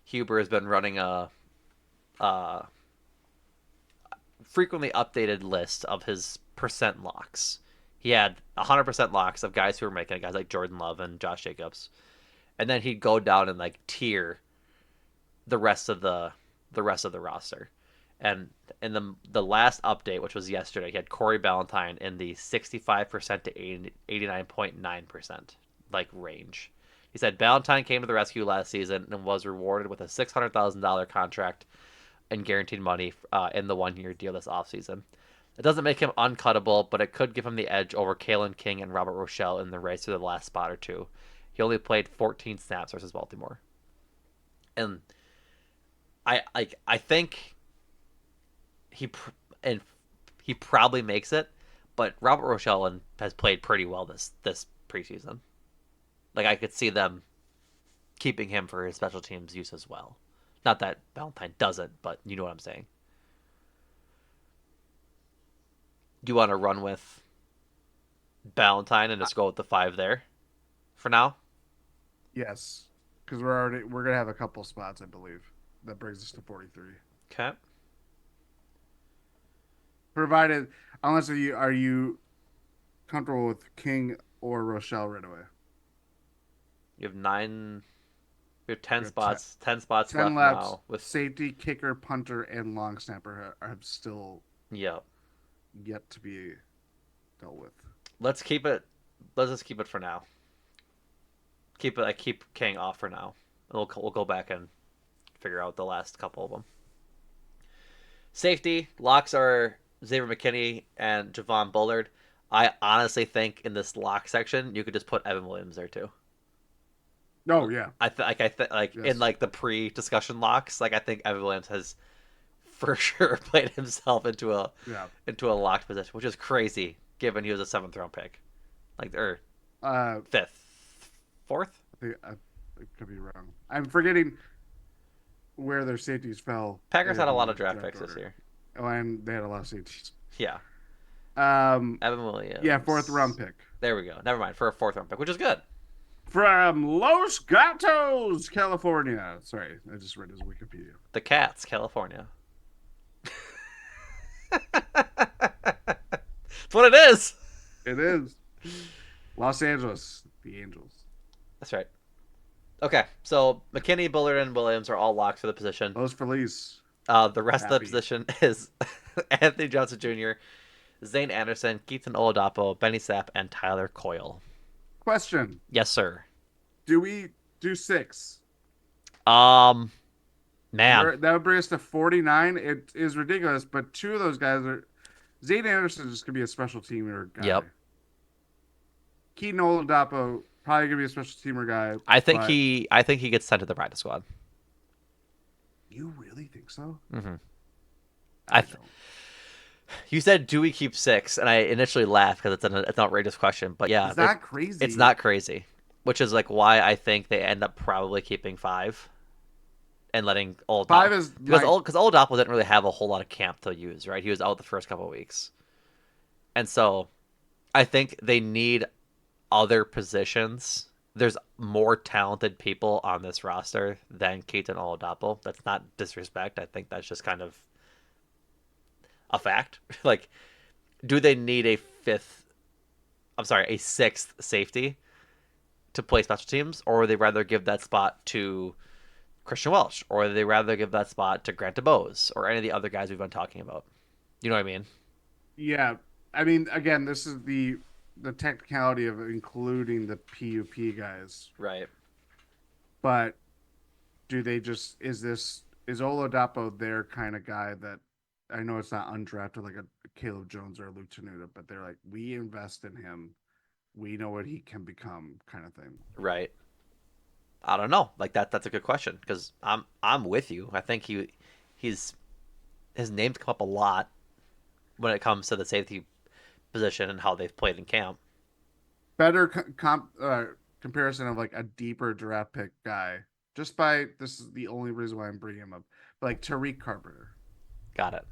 Huber has been running a frequently updated list of his percent locks. He had 100% locks of guys who were making it, guys like Jordan Love and Josh Jacobs, and then he'd go down and like tier the rest of the roster. And in the last update, which was yesterday, he had Corey Ballantyne in the 65% to 89.9% like range. He said Ballantyne came to the rescue last season and was rewarded with a $600,000 contract and guaranteed money in the 1 year deal this offseason. It doesn't make him uncuttable, but it could give him the edge over Kalen King and Robert Rochelle in the race for the last spot or two. He only played 14 snaps versus Baltimore, and I think he and he probably makes it, but Robert Rochelle has played pretty well this preseason. Like I could see them keeping him for his special teams use as well. Not that Valentine doesn't, but you know what I'm saying. Do you want to run with Valentine and just go with the five there for now? Yes, because we're gonna have a couple spots, I believe. That brings us to 43. Okay. Provided, unless are you comfortable with King or Rochelle right away? You have nine. You have ten We have ten, spots. 10 spots 10 left laps. now. With Safety, kicker, punter, and long snapper have still yeah. yet to be dealt with. Let's keep it. Let's just keep it for now. Keep it. I keep King off for now. We'll go back and figure out the last couple of them. Safety locks are Xavier McKinney and Javon Bullard. I honestly think in this lock section you could just put Evan Williams there too. Oh yeah, Like in yes, like the pre-discussion locks, like I think Evan Williams has for sure played himself yeah. into a locked position, which is crazy given he was a seventh round pick, like or Uh, fifth, fourth. I could be wrong. I'm forgetting where their safeties fell Packers had a in lot of the draft draft picks this order. year. Oh, and they had a lot of safeties. Yeah, Evan Yeah, fourth round Williams. pick There we go. Never mind for a fourth round pick, which is good. from Los Gatos, California. Sorry, I just read his Wikipedia. The Cats, California. That's what it is. It is Los Angeles, the Angels. That's right. Okay, so McKinney, Bullard, and Williams are all locked for the position. Los Feliz, The rest of the happy. position is Anthony Johnson Jr., Zane Anderson, Keaton Oladapo, Benny Sapp, and Tyler Coyle. Question: Yes, sir. Do we do six? Um, man. That would bring us to 49. It is ridiculous, but two of those guys are Zane Anderson is just gonna be a special teamer guy. Yep. Keaton Oladapo probably gonna be a special teamer guy, I think but he gets sent to the practice squad. you really think so? Mm-hmm. I don't. You said, "Do we keep six?" And I initially laughed because it's an outrageous question. But yeah, Is that it's crazy? not crazy, which is like why I think they end up probably keeping five and letting Five Oladapo is my because Oladapo didn't really have a whole lot of camp to use, right? He was out the first couple of weeks, and so I think they need other positions. There's more talented people on this roster than Keaton Oladapo. That's not disrespect. I think that's just kind of a fact. Like, do they need a fifth? I'm sorry, a sixth safety to play special teams, or would they rather give that spot to Christian Welch, or would they rather give that spot to Grant DeBose, or any of the other guys we've been talking about? You know what I mean? yeah. I mean, again, this is the technicality of including the PUP guys, Right. but do they just is Oladapo their kind of guy that I know it's not undrafted like a Caleb Jones or a Luke Tenuta, but they're like we invest in him, we know what he can become, kind of thing. Right. I don't know. Like that's a good question because I'm with you. I think he's his name's come up a lot when it comes to the safety position and how they've played in camp. Better comparison of like a deeper draft pick guy. Just by this is the only reason why I'm bringing him up. But like Tariq Carpenter. Got it.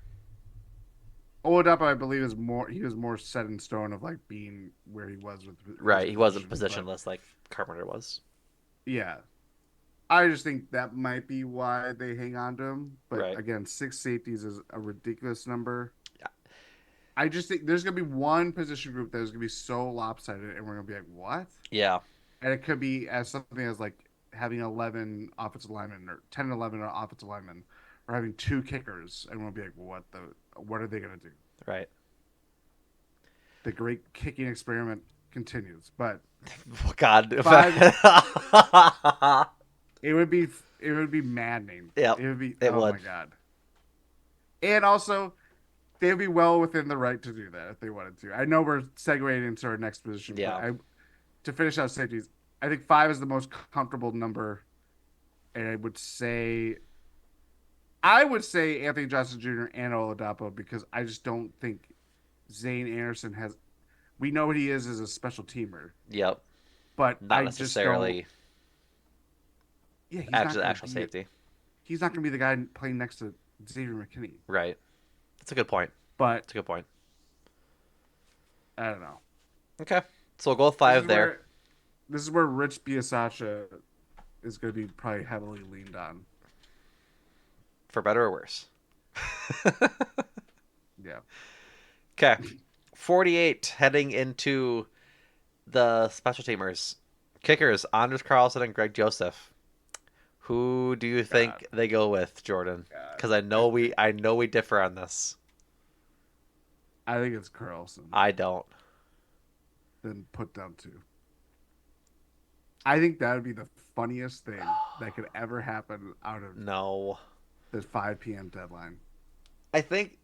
Oladapo, I believe, is more. He was more set in stone of like being where he was with his Right. He wasn't position. But positionless like Carpenter was. yeah, I just think that might be why they hang on to him. But Right. again, six safeties is a ridiculous number. I just think there's gonna be one position group that is gonna be so lopsided, and we're gonna be like, what? Yeah, And it could be as something as like having 11 offensive linemen or 10 and 11 offensive linemen, or having two kickers, and we'll be like, what are they gonna do? right. The great kicking experiment continues, but Oh, God. five, it would be it would be maddening. Yep, It would be it oh would. my god. And also, they'd be well within the right to do that if they wanted to. I know we're segueing into our next position, but Yeah, I to finish out safeties, I think five is the most comfortable number, and I would say Anthony Johnson Jr. and Oladapo because I just don't think Zane Anderson has. We know what he is as a special teamer, yep. but Not I just don't. necessarily Yeah, he's not actually going to actual be. safety. He's not going to be the guy playing next to Xavier McKinney. Right. That's a good point. But That's a good point. I don't know. Okay. So we'll go with This five is there. where this is where Rich Biasacha is going to be probably heavily leaned on. For better or worse. Yeah. Okay. 48 heading into the special teamers. Kickers, Anders Carlson and Greg Joseph. Who do you God. think they go with, Jordan? God. Because I know we differ on this. I think it's Carlson. I don't. Then put down two. I think that would be the funniest thing that could ever happen out of No. the 5 p.m. deadline. I think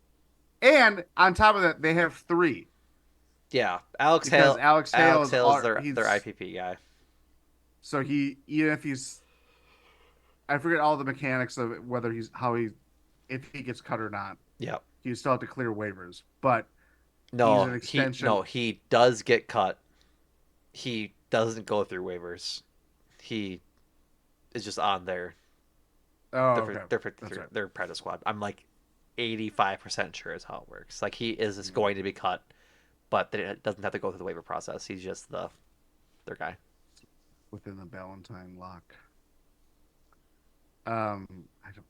And on top of that, they have three yeah, Alex because Hale Alex Hale Alex is Hale's all their he's IPP guy. so he even if he's I forget all the mechanics of whether he's how he if he gets cut or not. Yep. He still have to clear waivers, but he's No, an he extension. no, he does get cut. He doesn't go through waivers. He is just on there. Oh, They're okay, they're that's right. they're practice squad. I'm like 85% sure is how it works. Like he is Mm. going to be cut, but it doesn't have to go through the waiver process. He's just their guy. Within the Valentine lock. I don't.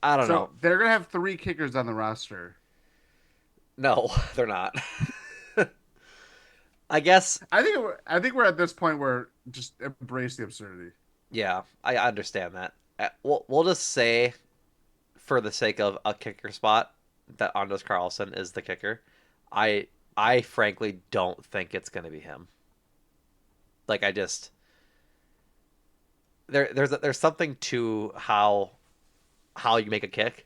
I don't know. So they're gonna have three kickers on the roster. No, they're not. I guess I think we're at this point where just embrace the absurdity. yeah, I understand that. We'll just say for the sake of a kicker spot that Anders Carlson is the kicker. I I frankly don't think it's going to be him. Like I just there's something to how you make a kick,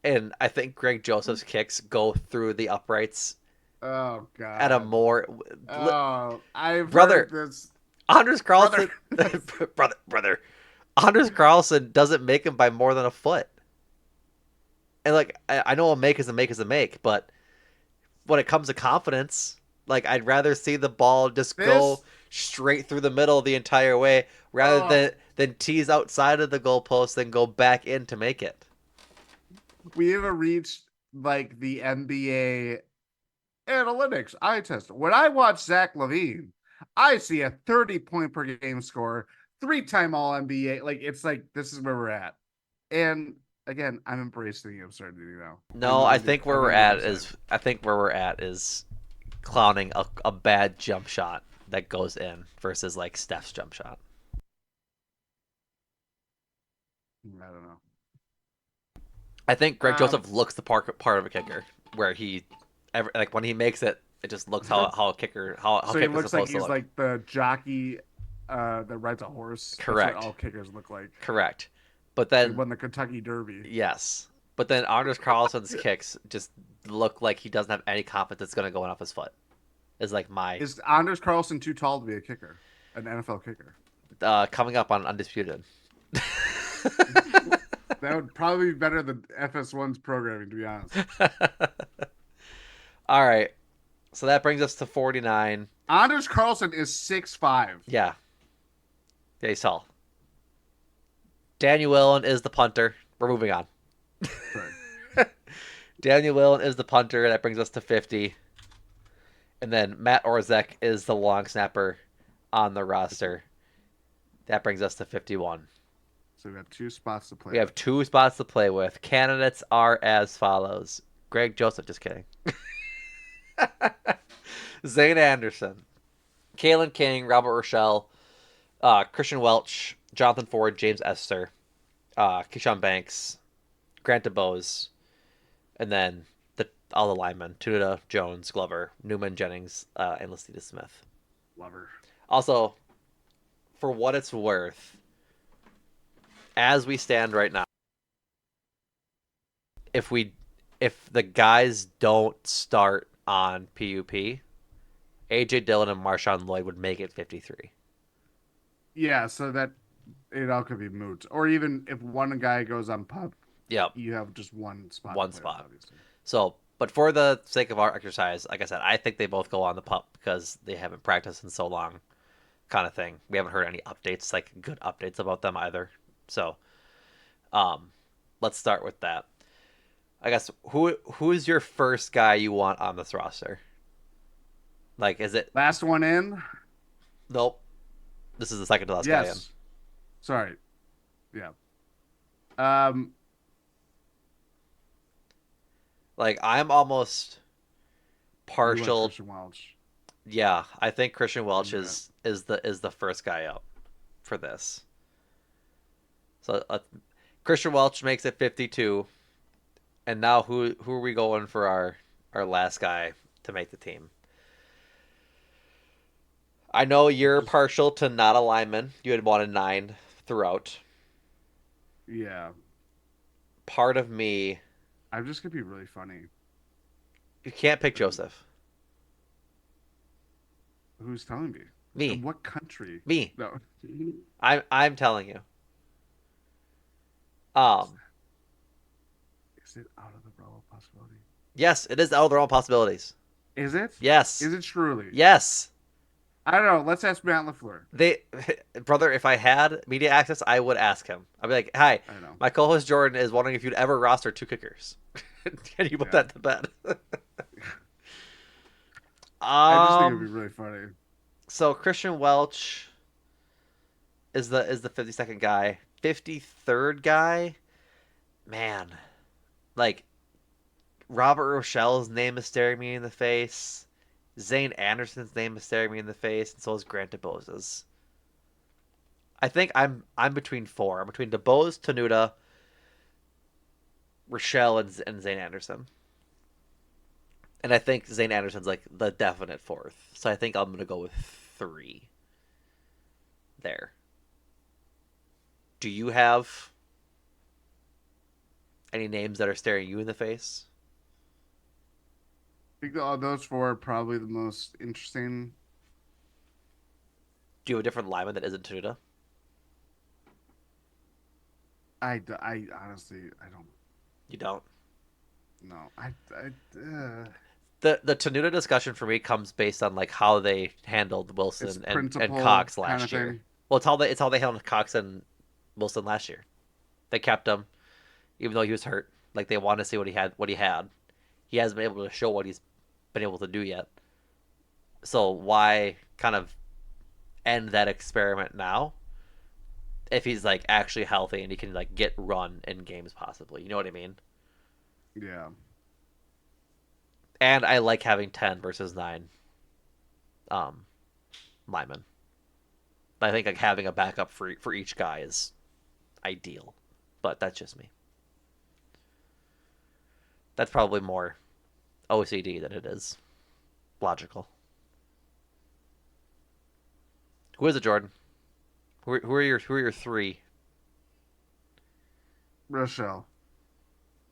and I think Greg Joseph's kicks go through the uprights Oh at a God. more Oh, I've heard brother this, Anders brother. Carlson brother Anders Carlson doesn't make him by more than a foot. And like I know a make is a make is a make, but when it comes to confidence, like I'd rather see the ball just go this. straight through the middle the entire way rather Oh, than tease outside of the goalpost and go back in to make it. we have reached like the NBA analytics eye test. When I watch Zach LaVine, I see a 30 point per game score, 3-time All NBA. Like it's like this is where we're at. And again, I'm embracing the absurdity now. I'm No, moving to I'm moving to the other side. I think where we're at is clowning a bad jump shot that goes in versus like Steph's jump shot. I don't know. I think Greg Um, Joseph looks the part of a kicker where like when he makes it, it just looks how a kicker how so he kickers looks like supposed to he's look. like the jockey that rides a horse. That's what Correct. all kickers look like. Correct. But He then won the Kentucky Derby. yes. But then Anders Carlson's kicks just look like he doesn't have any confidence it's gonna go in off his foot. Is like my Is Anders Carlson too tall to be a kicker, an NFL kicker? coming up on Undisputed. That would probably be better than FS1's programming, to be honest. All right. So that brings us to 49. Anders Carlson is 6'5". Yeah. Yeah, he's tall. Daniel Whelan is the punter. We're moving on. Sorry. Daniel Whelan is the punter. That brings us to 50. And then Matt Orzek is the long snapper on the roster. That brings us to 51. So we have two spots to play. We have two spots to play with. Candidates are as follows. Greg Joseph, just kidding. Zane Anderson, Kalen King, Robert Rochelle, Christian Welch, Jonathan Ford, James Esther, Keyshawn Banks, Grant DeBose, and then all the linemen: Tuda, Jones, Glover, Newman, Jennings, and Lacita Smith. Lover. Also, for what it's worth, as we stand right now, if we if the guys don't start on PUP, AJ Dillon and Marshawn Lloyd would make it 53. Yeah, so that it all could be moot. Or even if one guy goes on pup, Yep, you have just one spot to one play with, spot. obviously. So, but for the sake of our exercise, like I said, I think they both go on the pup because they haven't practiced in so long, kind of thing. We haven't heard any updates, like good updates about them either. So, um, let's start with that. I guess who's your first guy you want on this roster? Like, is it Last one in? nope? This is the second to last guy in. Yes. Sorry. Yeah. Um, Like, I'm almost you want partial. Christian Welch. Yeah, I think Christian I Welch knew it. is the first guy up for this. So Christian Welch makes it 52, and now who are we going for our last guy to make the team? I know you're Just partial to not a lineman. You had wanted 9 throughout. yeah. Part of me, I'm just gonna be really funny. you can't pick Joseph. Who's telling me? In Me, what country? me. No. I'm telling you. Um, Is it out of the realm of possibility? yes, it is out of their own possibilities. Is it? Yes, Is it truly? yes. I don't know. Let's ask Matt LaFleur. They, brother, if I had media access, I would ask him. I'd be like, "Hi, I don't know. my co-host Jordan is wondering if you'd ever roster 2 kickers. Can you put Yeah. that to bed?" I just think it'd be um. really funny. So Christian Welch is the 52nd guy. 53rd guy, man, like Robert Rochelle's name is staring me in the face. Zane Anderson's name is staring me in the face, and so is Grant DeBose's. I think I'm between four. I'm between DeBose, Tanuda, Rochelle, and Zane Anderson. And I think Zane Anderson's like the definite fourth. So I think I'm gonna go with 3 there. Do you have any names that are staring you in the face? I think all those four are probably the most interesting. Do you have a different lineman that isn't Tanuda? I honestly, I don't You don't. know. The Tanuda discussion for me comes based on like how they handled It's Wilson and principle Cox kind of last year. thing. Well, it's how they handled Cox and Wilson last year. They kept him even though he was hurt. Like they wanted to see what he had. He hasn't been able to show what he's been able to do yet. So why kind of end that experiment now if he's like actually healthy and he can like get run in games possibly? You know what I mean? Yeah. And I like having 10 versus 9 um linemen. I think like having a backup for each guy is ideal. But that's just me. That's probably more OCD than it is logical. Who is it, Jordan? Who are your 3? Rochelle.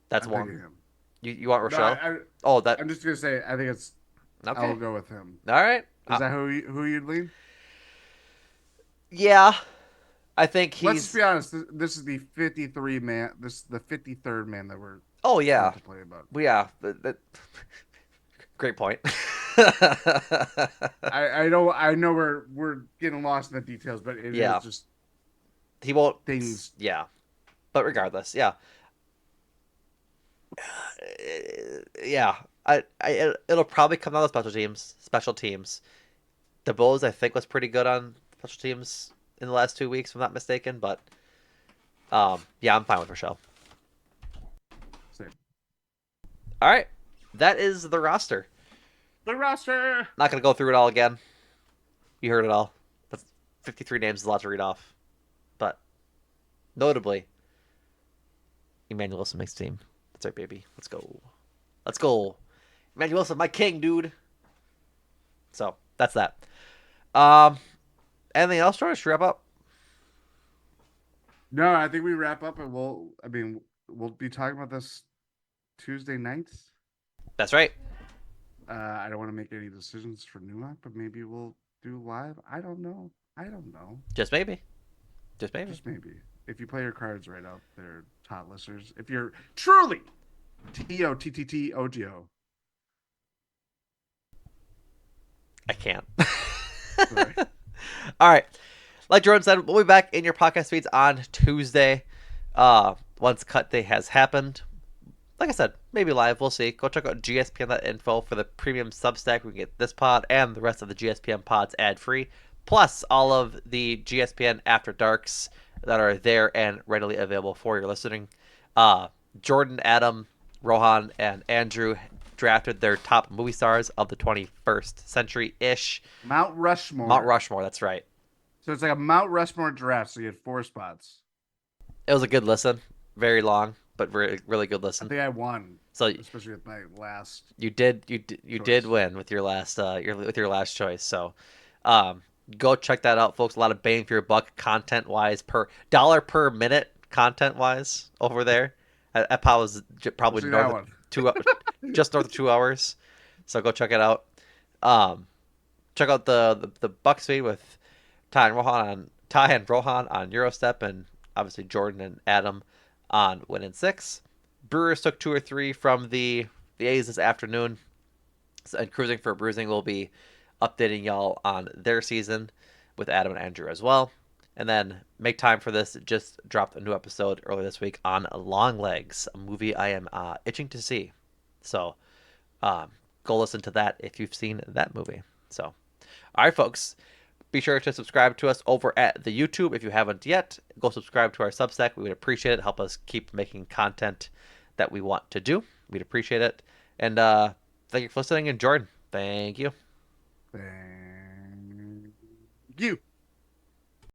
That's I'm one. picking him. You want No, Rochelle? Oh, that I'm just gonna say I think it's. I'll okay. go with him. All right. Is that who you'd lean? Yeah, I think Let's just he's. be honest. This is the 53 man. This is the 53rd man that we're Oh yeah, contemplating about. yeah. Great point. I know we're getting lost in the details, but it is Yeah, just he won't. things. Yeah, but regardless, yeah, yeah. It'll probably come down to special teams. Special teams. DeBose, I think, was pretty good on special teams in the last 2 weeks, if I'm not mistaken. But yeah, I'm fine with Rochelle. Same. All right, that is the roster. The roster. Not gonna go through it all again. You heard it all. That's 53 names, is a lot to read off. But notably, Emmanuel Wilson makes the team. That's right, baby. Let's go. Let's go. Emmanuel Wilson, my king, dude. So that's that. Um, anything else, George? Wrap up. No, I think we wrap up and we'll be talking about this Tuesday nights. That's right. I don't want to make any decisions for Numac, but maybe we'll do live. I don't know. I don't know. Just maybe. Just maybe. Just maybe. If you play your cards right out there, tot listeners. If you're truly TOTTTOGO. I can't. Sorry. All right. Like Jordan said, we'll be back in your podcast feeds on Tuesday. Once cut day has happened. Like I said, maybe live. We'll see. Go check out gspn.info for the premium Substack. We can get this pod and the rest of the GSPN pods ad free, plus all of the GSPN After Darks that are there and readily available for your listening. Jordan, Adam, Rohan, and Andrew drafted their top movie stars of the 21st century ish. Mount Rushmore. Mount Rushmore, that's right. So it's like a Mount Rushmore draft. So you had 4 spots. It was a good listen. Very long, but really, really good I listen. think I won, So especially with my last. you did win with your last choice. So, um, go check that out, folks. A lot of bang for your buck, content wise, per dollar per minute, content wise over there. That pod was We'll probably see that north of one. just north of 2 hours. So go check it out. Um, check out the Bucks feed with Ty and Rohan on Eurostep, and obviously Jordan and Adam on Win in Six. Brewers took 2 or 3 from the A's this afternoon, and Cruising for Bruising will be updating y'all on their season with Adam and Andrew as well. And then make time for this. Just dropped a new episode earlier this week on Long Legs, a movie I am itching to see. So go listen to that if you've seen that movie. So, all right, folks. Be sure to subscribe to us over at the YouTube if you haven't yet. Go subscribe to our Substack. We would appreciate it. Help us keep making content that we want to do. We'd appreciate it. And thank you for listening. And Jordan, thank you. Thank you.